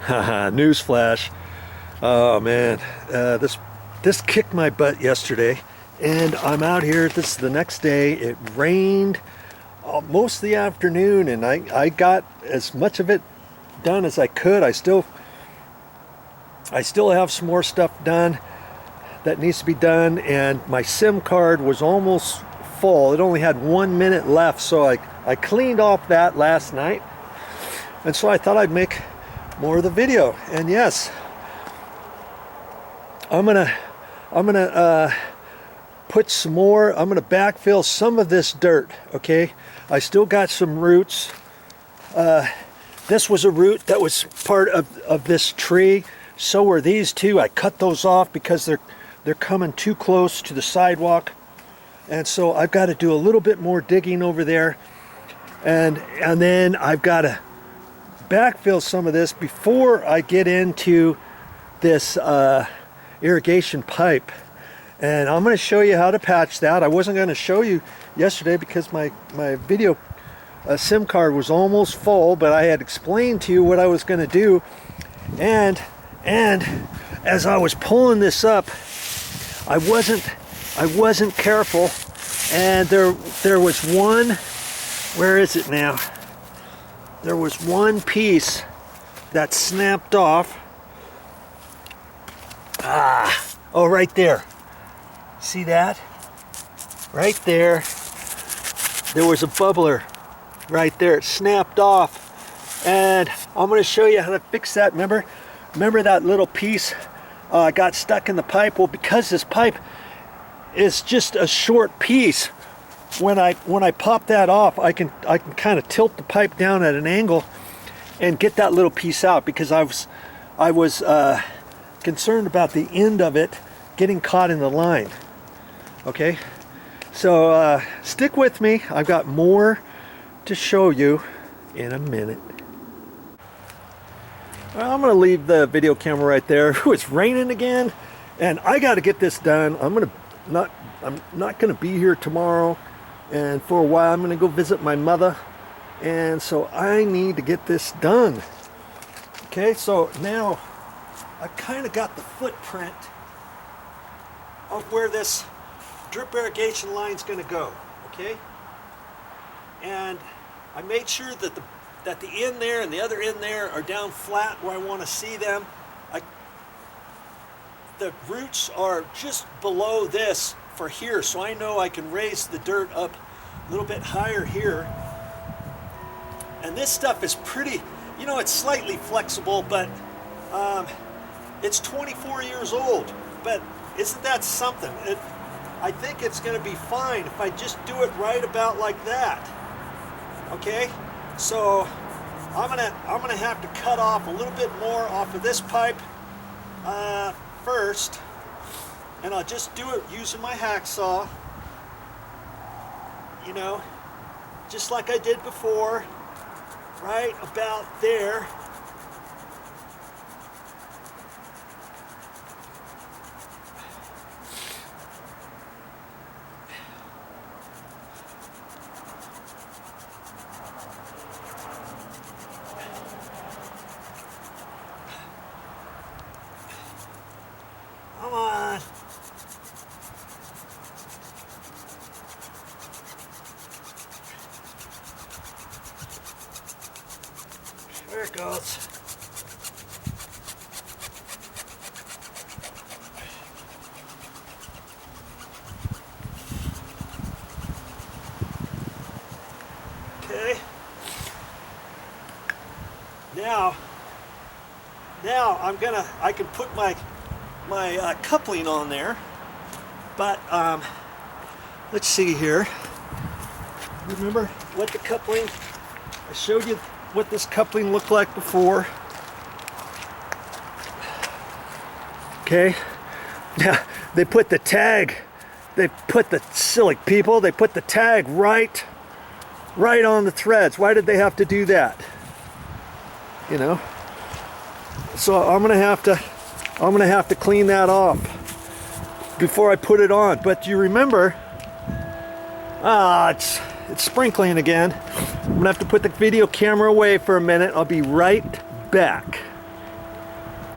Newsflash. Oh man, this kicked my butt yesterday, and I'm out here. This is the next day. It rained most of the afternoon, and I got as much of it done as I could. I still have some more stuff done that needs to be done, and my SIM card was almost full. It only had 1 minute left, so I cleaned off that last night, and so I thought I'd make more of the video. And yes, I'm gonna put some more. I'm gonna backfill some of this dirt. Okay, I still got some roots. This was a root that was part of this tree. So were these two. I cut those off because they're coming too close to the sidewalk, and so I've got to do a little bit more digging over there, and then I've got to backfill some of this before I get into this irrigation pipe. And I'm going to show you how to patch that. I wasn't going to show you yesterday because my video SIM card was almost full, but I had explained to you what I was going to do, and as I was pulling this up, I wasn't careful, and there was one, where is it now? There was one piece that snapped off. Oh, right there. See that? Right there. There was a bubbler right there. It snapped off, and I'm going to show you how to fix that. Remember that little piece got stuck in the pipe? Well, because this pipe is just a short piece, when I pop that off, I can kind of tilt the pipe down at an angle and get that little piece out, because I was concerned about the end of it getting caught in the line. Okay, so stick with me. I've got more to show you in a minute. Well, I'm going to leave the video camera right there. It's raining again, and I got to get this done. I'm not going to be here tomorrow, and for a while I'm going to go visit my mother, and so I need to get this done. Okay, so now I've kind of got the footprint of where this drip irrigation line is going to go. Okay, and I made sure that the end there and the other end there are down flat where I want to see them. The roots are just below this for here, so I know I can raise the dirt up a little bit higher here. And this stuff is pretty, you know, it's slightly flexible, but it's 24 years old. But isn't that something? I think it's going to be fine if I just do it right about like that. Okay, so I'm gonna have to cut off a little bit more off of this pipe first, and I'll just do it using my hacksaw, you know, just like I did before, right about there. Come on. There it goes. Okay. Now I can put my coupling on there, but let's see here. Remember what the coupling, I showed you what this coupling looked like before. Okay, now they put the tag, they put the silly people, they put the tag right on the threads. Why did they have to do that? You know, so I'm gonna have to clean that off before I put it on. But do you remember, it's sprinkling again. I'm gonna have to put the video camera away for a minute. I'll be right back.